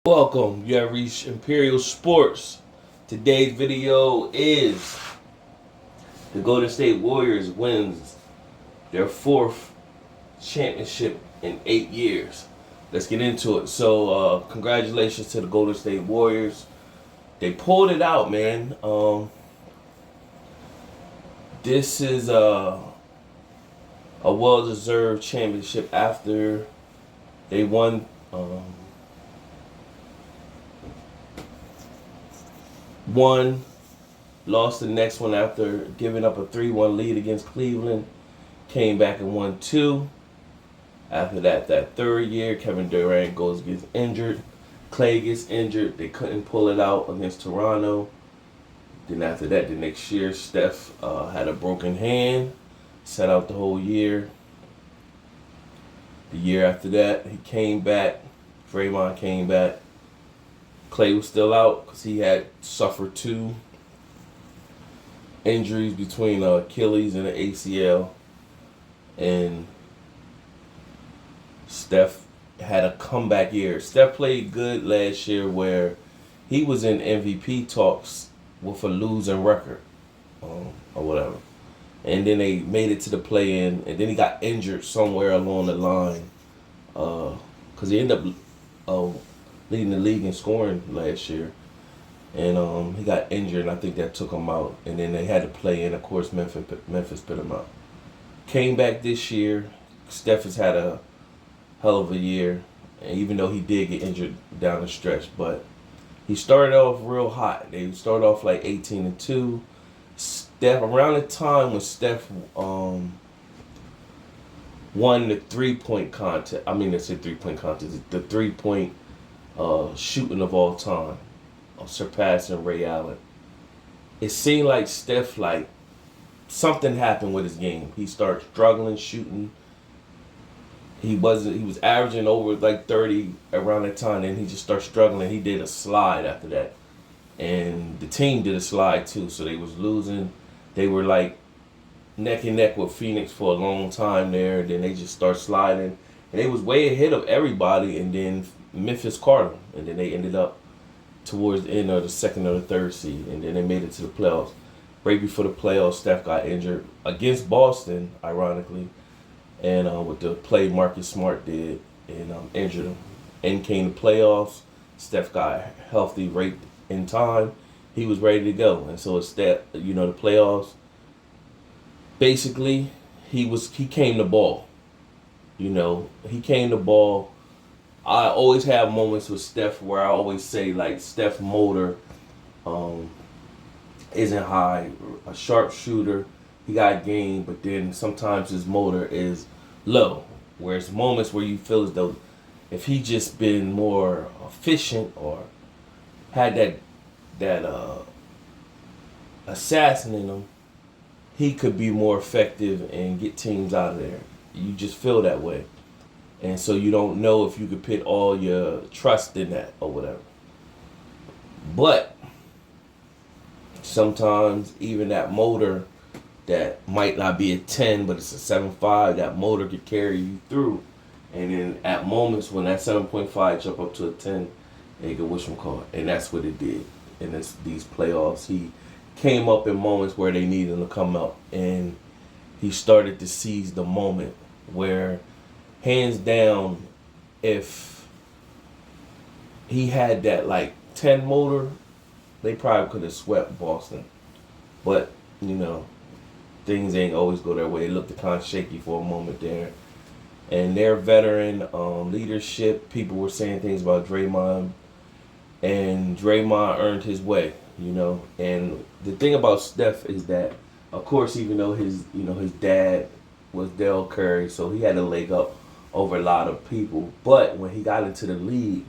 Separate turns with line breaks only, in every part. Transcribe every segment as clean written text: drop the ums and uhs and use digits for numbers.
Welcome, you have reached Imperial Sports. Today's video is the Golden State Warriors wins their fourth championship in 8 years. Let's get into it. So, congratulations to the Golden State Warriors. They pulled it out, man. This is a well-deserved championship after they won. One, lost the next one after giving up a 3-1 lead against Cleveland. Came back and won two. After that third year, Kevin Durant gets injured. Clay gets injured. They couldn't pull it out against Toronto. Then after that, the next year, Steph had a broken hand. Sat out the whole year. The year after that, he came back. Draymond came back. Clay was still out because he had suffered two injuries between Achilles and the ACL. And Steph had a comeback year. Steph played good last year where he was in MVP talks with a losing record or whatever. And then they made it to the play-in, and then he got injured somewhere along the line because he ended up leading the league in scoring last year. And he got injured, and I think that took him out. And then they had to play in. Of course, Memphis put him out. Came back this year. Steph has had a hell of a year, and even though he did get injured down the stretch. But he started off real hot. They started off like 18-2. Steph, around the time when Steph won the three-point contest. I mean, I said three-point contest. The three-point shooting of all time, surpassing Ray Allen. It seemed like Steph, like something happened with his game. He started struggling shooting. He was averaging over like 30 around that time, and he just started struggling. He did a slide after that, and the team did a slide too. So they was losing. They were like neck and neck with Phoenix for a long time there. Then they just start sliding, and they was way ahead of everybody. And then Memphis caught them, and then they ended up towards the end of the second or the third seed, and then they made it to the playoffs. Right before the playoffs, Steph got injured against Boston, ironically, and with the play Marcus Smart did, and injured him. And came the playoffs. Steph got healthy right in time. He was ready to go, and so it's that, the playoffs. Basically, he came to ball. He came to ball. I always have moments with Steph where I always say, like, Steph motor isn't high. A sharp shooter, he got game, but then sometimes his motor is low. Whereas moments where you feel as though if he just been more efficient or had that assassin in him, he could be more effective and get teams out of there. You just feel that way. And so you don't know if you could put all your trust in that or whatever. But sometimes even that motor that might not be a 10, but it's a 7.5, that motor could carry you through. And then at moments when that 7.5 jump up to a 10, they could whatchamacallit. And that's what it did in these playoffs. He came up in moments where they needed him to come up. And he started to seize the moment where, hands down, if he had that like 10 motor, they probably could have swept Boston. But, things ain't always go their way. It looked kind of shaky for a moment there. And their veteran leadership, people were saying things about Draymond, and Draymond earned his way, And the thing about Steph is that, of course, even though his dad was Del Curry, so he had a leg up over a lot of people. But when he got into the league,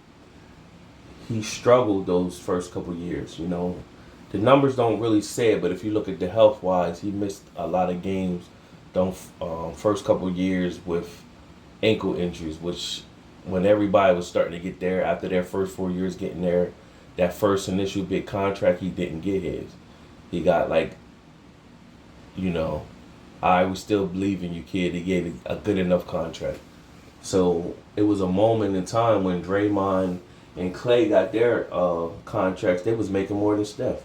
he struggled those first couple years, The numbers don't really say it, but if you look at the health-wise, he missed a lot of games first couple years with ankle injuries, which when everybody was starting to get there after their first 4 years getting there, that first initial big contract, he didn't get his. He got like, I was still believe in you, kid. He gave a good enough contract. So it was a moment in time when Draymond and Clay got their contracts, they was making more than Steph.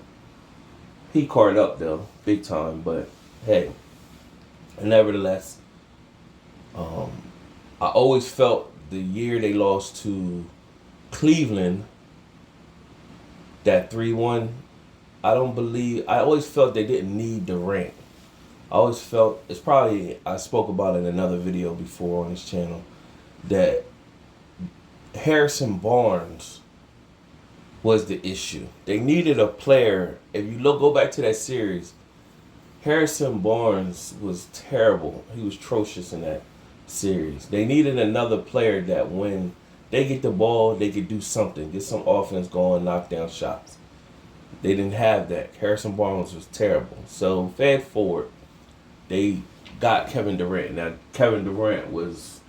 He caught up though, big time. But hey, nevertheless, um, I always felt the year they lost to Cleveland, that 3-1. I always felt they didn't need Durant. I always felt, it's probably, I spoke about it in another video before on this channel, that Harrison Barnes was the issue. They needed a player. If you go back to that series, Harrison Barnes was terrible. He was atrocious in that series. They needed another player that when they get the ball, they could do something, get some offense going, knock down shots. They didn't have that. Harrison Barnes was terrible. So fast forward, they got Kevin Durant. Now Kevin Durant was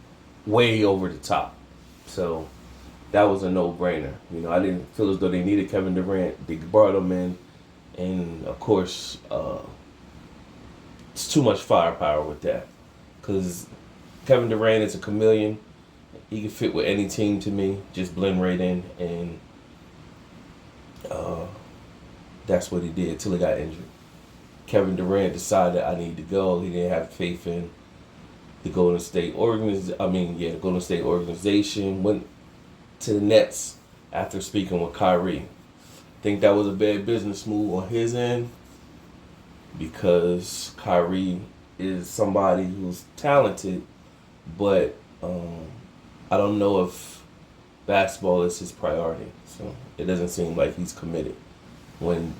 way over the top. So that was a no-brainer. You know, I didn't feel as though they needed Kevin Durant. They brought him in, and of course, it's too much firepower with that. Because Kevin Durant is a chameleon. He can fit with any team to me. Just blend right in, and that's what he did until he got injured. Kevin Durant decided I need to go. He didn't have faith in the Golden State the Golden State organization. Went to the Nets after speaking with Kyrie. Think that was a bad business move on his end, because Kyrie is somebody who's talented, but I don't know if basketball is his priority. So it doesn't seem like he's committed when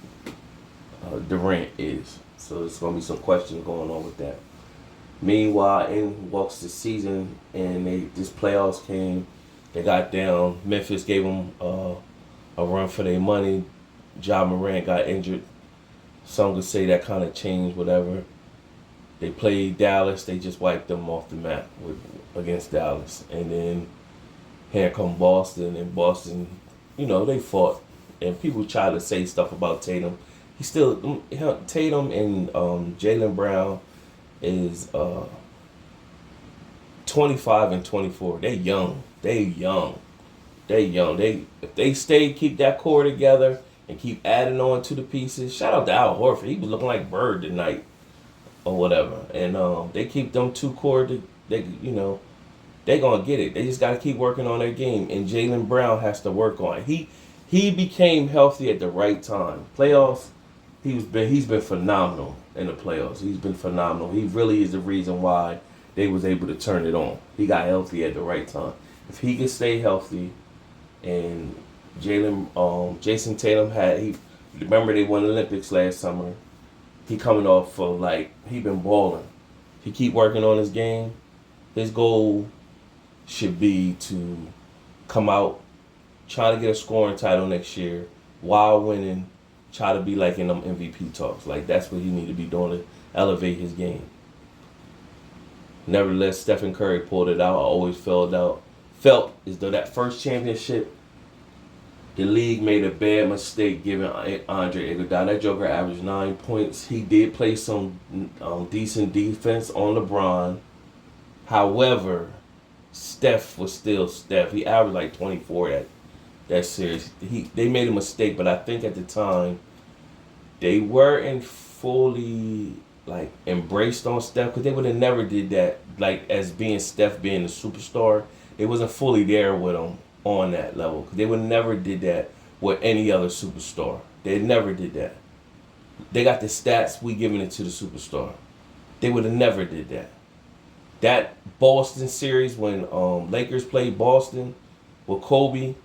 Durant is. So there's going to be some questions going on with that. Meanwhile, in walks the season, and this playoffs came. They got down. Memphis gave them a run for their money. Ja Morant got injured. Some could say that kind of changed whatever. They played Dallas. They just wiped them off the map against Dallas. And then here come Boston. And Boston, they fought. And people try to say stuff about Tatum. Tatum and Jaylen Brown is 25 and 24. They young. If they keep that core together and keep adding on to the pieces. Shout out to Al Horford. He was looking like Bird tonight or whatever. And they keep them two core. They gonna get it. They just gotta keep working on their game. And Jaylen Brown has to work on it. He became healthy at the right time. Playoffs. He's been phenomenal in the playoffs. He's been phenomenal. He really is the reason why they was able to turn it on. He got healthy at the right time. If he can stay healthy, and Jason Tatum remember they won the Olympics last summer. He coming off he been balling. He keep working on his game. His goal should be to come out, try to get a scoring title next year while winning. Try to be like in them MVP talks. Like that's what he need to be doing to elevate his game. Nevertheless, Stephen Curry pulled it out. I always felt as though that first championship, the league made a bad mistake giving Andre Iguodala. That joker averaged 9 points. He did play some decent defense on LeBron. However, Steph was still Steph. He averaged like 24 that series. They made a mistake, but I think at the time they weren't fully embraced on Steph, because they would have never did that as being Steph being the superstar. They wasn't fully there with him on that level, because they would never did that with any other superstar. They never did that. They got the stats, we giving it to the superstar. They would have never did that. That Boston series when Lakers played Boston with Kobe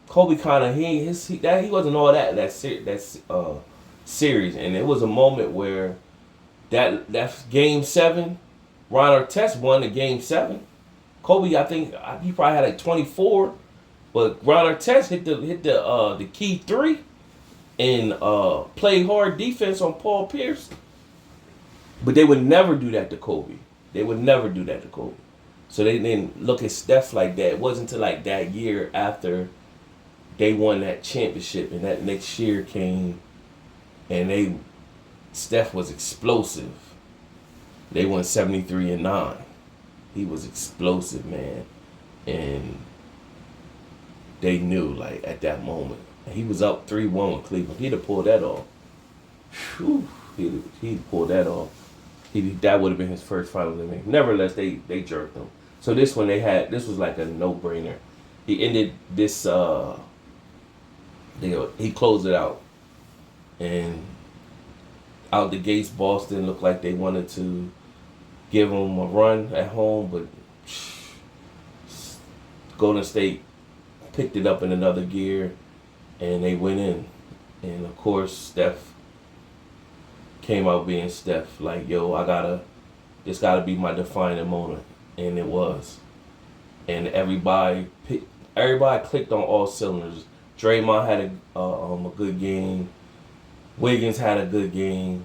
kind of he wasn't all that series, and it was a moment where that game 7, Ron Artest won the game 7. Kobe, I think he probably had 24, but Ron Artest hit the key 3 and played hard defense on Paul Pierce. But they would never do that to Kobe. So they didn't look at Steph like that. It wasn't until that year after they won that championship, and that next year came, and Steph was explosive. They won 73-9. He was explosive, man. And they knew, like, at that moment. He was up 3-1 with Cleveland. He'd have pulled that off. Whew, he'd pulled that off. That would have been his first final elimination. Nevertheless, they jerked him. So this one this was like a no-brainer. He ended this. He closed it out, and out the gates, Boston looked like they wanted to give him a run at home, but Golden State picked it up in another gear, and they went in. And of course, Steph came out being Steph, like, yo, this gotta be my defining moment, and it was. And everybody clicked on all cylinders. Draymond had a good game. Wiggins had a good game.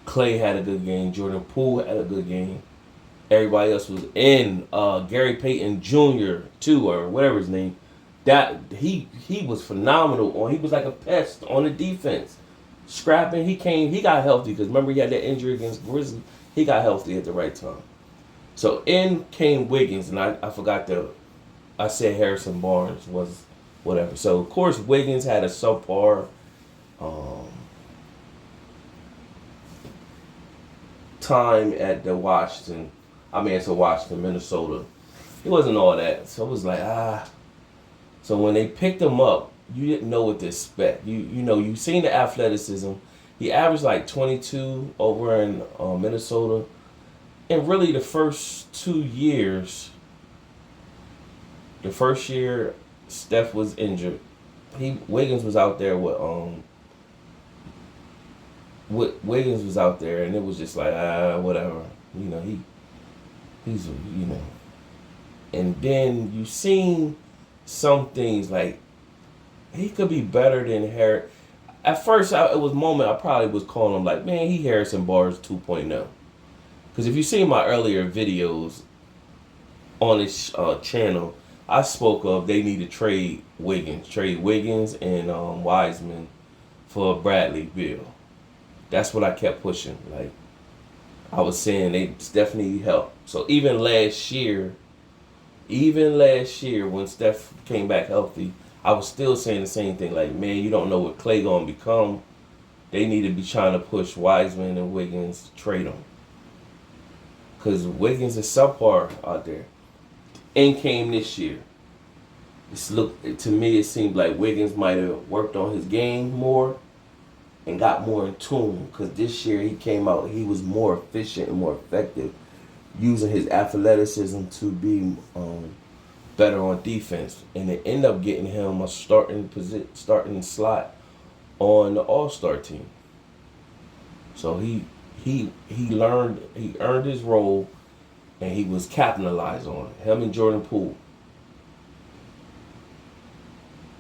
Clay had a good game. Jordan Poole had a good game. Everybody else was in. Gary Payton Jr. too, or whatever his name. That he was phenomenal. He was like a pest on the defense, scrapping. He got healthy because remember he had that injury against Grizzlies. He got healthy at the right time. So in came Wiggins, and I forgot I said Harrison Barnes was whatever. So of course Wiggins had a subpar time at Washington, Minnesota. It wasn't all that. So it was like, So when they picked him up, you didn't know what to expect. You seen the athleticism. He averaged like 22 over in Minnesota. And really the first 2 years, the first year Steph was injured. Wiggins was out there Wiggins was out there, and it was just like, whatever. He's. And then you seen some things like he could be better than Harris. At first, it was a moment I probably was calling him like, man, he Harrison Barnes 2.0. Because if you see my earlier videos on this channel, I spoke of they need to trade Wiggins and Wiseman for Bradley Beal. That's what I kept pushing. Like I was saying, they definitely need help. So even last year when Steph came back healthy, I was still saying the same thing. Like, man, you don't know what Clay gonna become. They need to be trying to push Wiseman and Wiggins to trade them. Because Wiggins is subpar out there. And came this year. To me, it seemed like Wiggins might have worked on his game more and got more in tune. Because this year he came out, he was more efficient and more effective, using his athleticism to be better on defense. And it ended up getting him a starting slot on the All-Star team. So he earned his role, and he was capitalized on it. Him and Jordan Poole.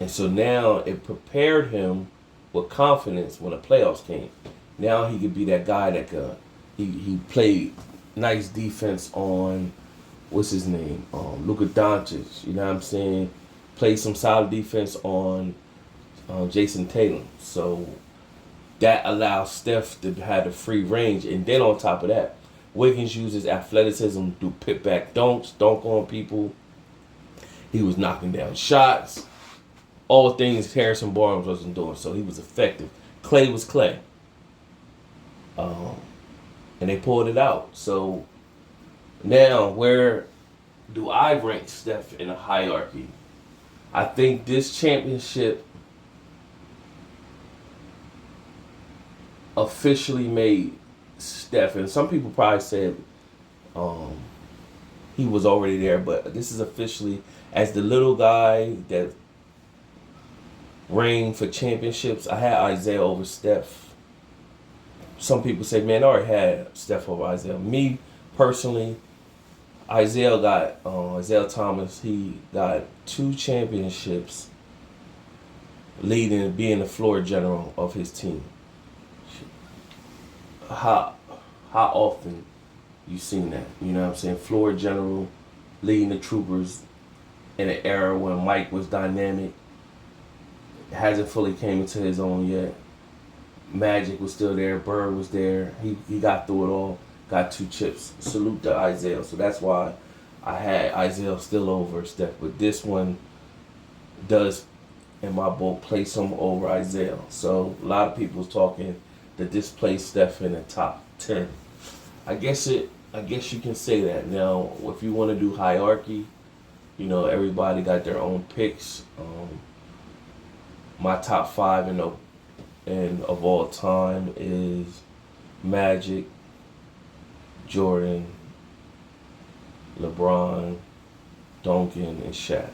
And so now it prepared him with confidence when the playoffs came. Now he could be that guy that he played nice defense on, what's his name? Luka Doncic. You know what I'm saying? Played some solid defense on Jason Tatum. So that allows Steph to have the free range. And then on top of that, Wiggins uses athleticism to do pit back dunks, dunk on people. He was knocking down shots. All things Harrison Barnes wasn't doing. So he was effective. Clay was Clay. And they pulled it out. So now, where do I rank Steph in a hierarchy? I think this championship officially made Steph, and some people probably said he was already there, but this is officially, as the little guy that reigned for championships, I had Isaiah over Steph. Some people say, man, I already had Steph over Isaiah. Me, personally, Isaiah Thomas, he got 2 championships leading, being the floor general of his team. How often you seen that? You know what I'm saying? Floor general, leading the troopers in an era when Mike was dynamic. Hasn't fully came into his own yet. Magic was still there. Bird was there. He got through it all. Got 2 chips. Salute to Isaiah. So that's why I had Isaiah still over Steph. But this one, does, in my book, place him over Isaiah. So a lot of people's talking that this place Steph in the top 10. I guess you can say that. Now, if you want to do hierarchy, everybody got their own picks. My top 5 and of all time is Magic, Jordan, LeBron, Duncan, and Shaq.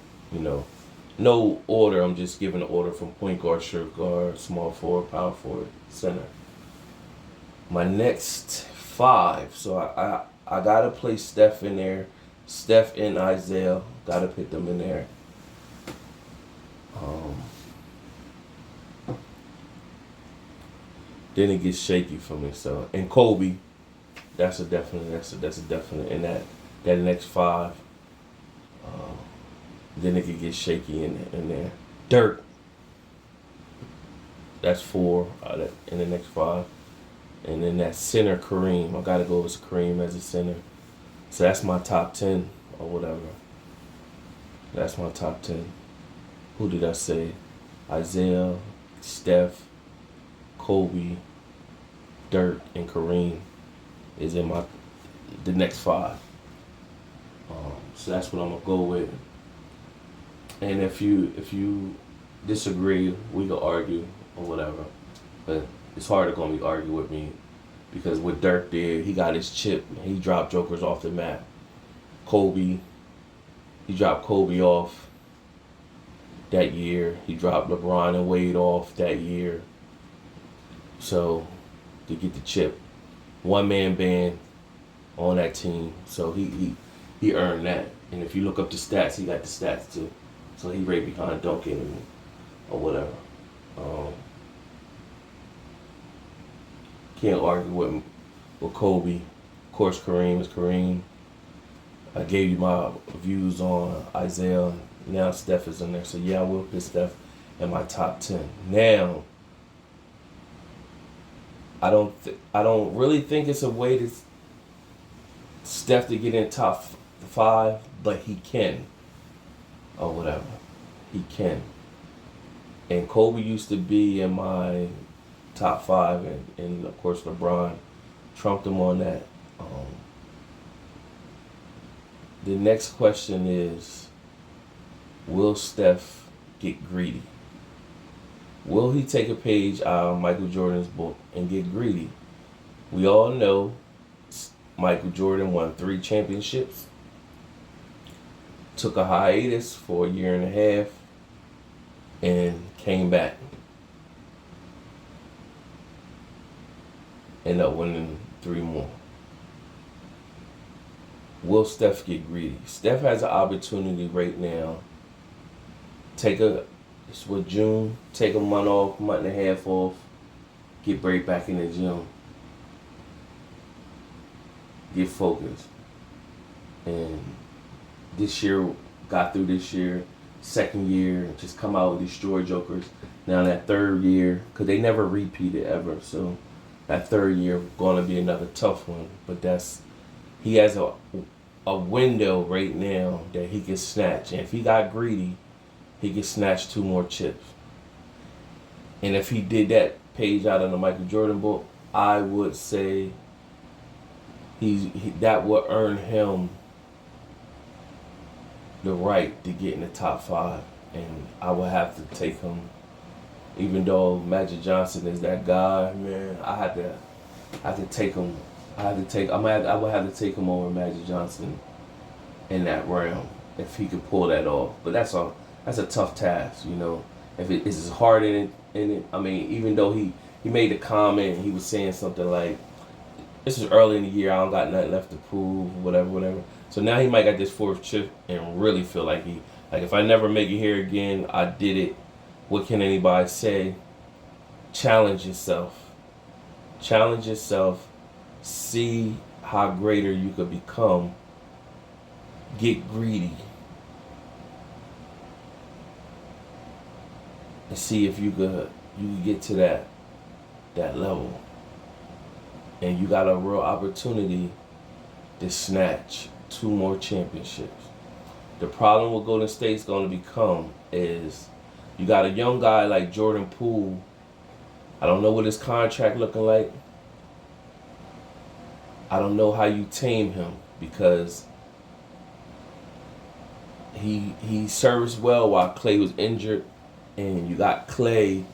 No order. I'm just giving the order from point guard, shooting guard, small forward, power forward, center. My next 5. So I gotta place Steph in there. Steph and Isaiah, gotta put them in there. Then it gets shaky for me. So, and Kobe, that's a definite. That's a definite in that next 5. Then it could get shaky in there. Dirk, that's 4 in the next 5. And then that center, Kareem. I gotta go with Kareem as a center. So that's my top 10 or whatever. That's my top 10. Who did I say? Isaiah, Steph, Kobe, Dirk, and Kareem is in the next 5. So that's what I'm gonna go with. And if you disagree, we can argue or whatever. But it's hard to gonna be argue with me because what Dirk did, he got his chip. He dropped jokers off the map. Kobe, he dropped Kobe off that year. He dropped LeBron and Wade off that year. So to get the chip, 1-man band on that team. So he earned that. And if you look up the stats, he got the stats too. So he right behind Duncan or whatever. Can't argue with Kobe. Of course, Kareem is Kareem. I gave you my views on Isaiah. Now Steph is in there. So yeah, I will put Steph in my top 10. Now, I don't really think it's a way to Steph to get in top 5, but he can. Or whatever. He can. And Kobe used to be in my top 5, and of course LeBron trumped him on that. The next question is, will Steph get greedy? Will he take a page out of Michael Jordan's book and get greedy? We all know Michael Jordan won 3 championships, took a hiatus for a year and a half, and came back. Ended up winning 3 more. Will Steph get greedy? Steph has an opportunity right now. It's what, June? Take a month and a half off. Get right back in the gym. Get focused. And this year, got through this year, second year, just come out with destroy jokers. Now that third year, because they never repeated ever, so that third year going to be another tough one. But he has a window right now that he can snatch. And if he got greedy, he can snatch 2 more chips. And if he did that page out of the Michael Jordan book, I would say that would earn him the right to get in the top 5. And I would have to take him, even though Magic Johnson is that guy, man. I have to take him. I would have to take him over Magic Johnson in that realm if he could pull that off. But that's a tough task, If it is hard in it. I mean, even though he made a comment, he was saying something like, "This is early in the year. I don't got nothing left to prove, whatever." So now he might got this 4th chip and really feel like if I never make it here again, I did it. What can anybody say? Challenge yourself. Challenge yourself. See how greater you could become. Get greedy. And see if you could get to that level. And you got a real opportunity to snatch 2 more championships. The problem with Golden State's going to become is you got a young guy like Jordan Poole. I don't know what his contract looking like. I don't know how you tame him because he serviced well while Clay was injured, and you got Clay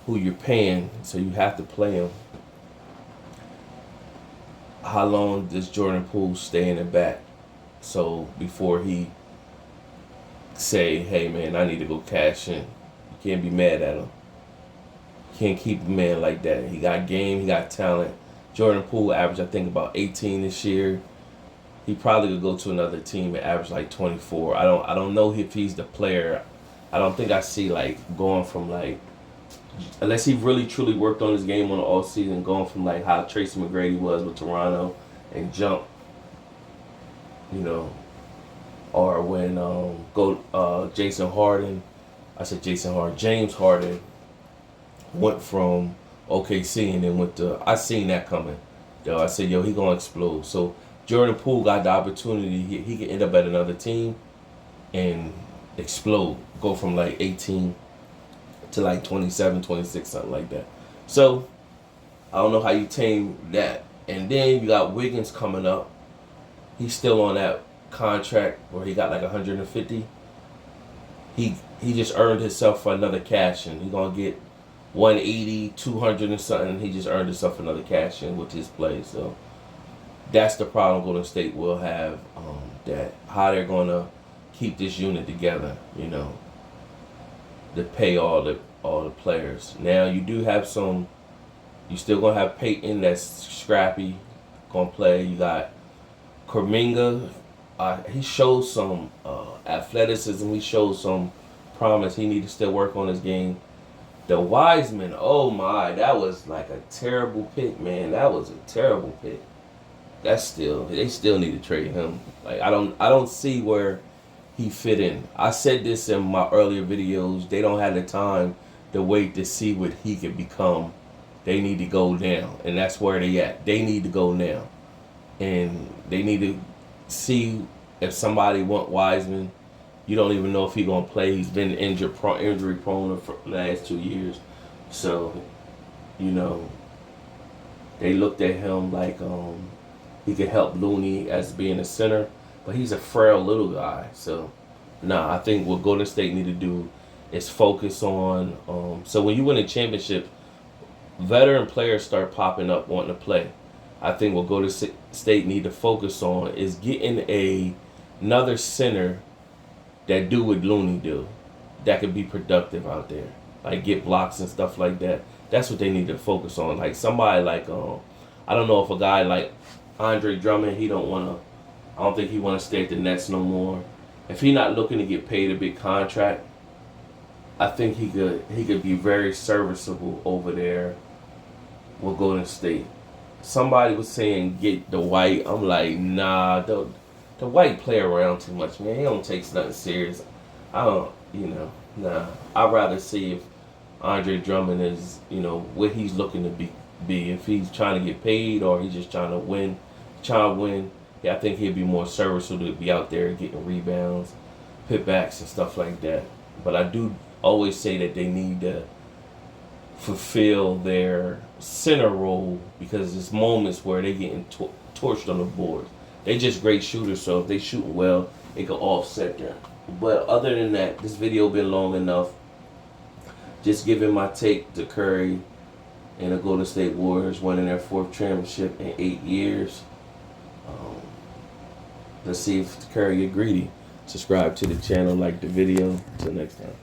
who you're paying, so you have to play him. How long does Jordan Poole stay in the back? So before he say, hey man, I need to go cash in. You can't be mad at him. You can't keep a man like that. He got game, he got talent. Jordan Poole averaged, I think, about 18 this year. He probably could go to another team and average like 24. I don't know if he's the player. I don't think I see like going from like, unless he really truly worked on his game on the all season, going from like how Tracy McGrady was with Toronto and jump, you know, or when James Harden went from OKC and then went to, I seen that coming. Yo, I said, yo, he gonna explode. So Jordan Poole got the opportunity. He could end up at another team and explode, go from like 18 to like 27, 26, something like that. So I don't know how you tame that. And then you got Wiggins coming up. He's still on that contract where he got like 150. He just earned himself for another cash in. He gonna get 180, 200 and something. He just earned himself another cash in with his play. So that's the problem Golden State will have. That how they're gonna keep this unit together. You know, to pay all the players. Now you do have some. You still gonna have Peyton that's scrappy, gonna play. You got Kuminga. He shows some athleticism. He shows some promise. He need to still work on his game. The Wiseman, oh my, that was like a terrible pick, man. That was a terrible pick. They still need to trade him. Like I don't see where he fit in. I said this in my earlier videos. They don't have the time to wait to see what he could become. They need to go now, and that's where they at. They need to go now, and they need to see if somebody want Wiseman. You don't even know if he's gonna play. He's been injury prone for the last 2 years, so you know they looked at him like he could help Looney as being a center, but he's a frail little guy. So I think what Golden State need to do is focus on. So when you win a championship, veteran players start popping up wanting to play. I think what Golden State need to focus on is getting another center that do what Looney do, that could be productive out there, like get blocks and stuff like that. That's what they need to focus on. Like somebody like I don't know if a guy like Andre Drummond, I don't think he want to stay at the Nets no more. If he not looking to get paid a big contract, I think he could be very serviceable over there with Golden State. Somebody was saying get the White. I'm like, nah, the White play around too much, man. He don't take nothing serious. I don't, nah. I'd rather see if Andre Drummond is, what he's looking to be. If he's trying to get paid or he's just trying to win. Yeah, I think he'd be more serviceable to be out there getting rebounds, putbacks, and stuff like that. But I do always say that they need to fulfill their center role because there's moments where they're getting torched on the board. They just great shooters, so if they shoot well, it can offset them. But other than that, this video been long enough. Just giving my take to Curry and the Golden State Warriors winning their 4th championship in 8 years. Let's see if Curry get greedy. Subscribe to the channel, like the video. Till next time.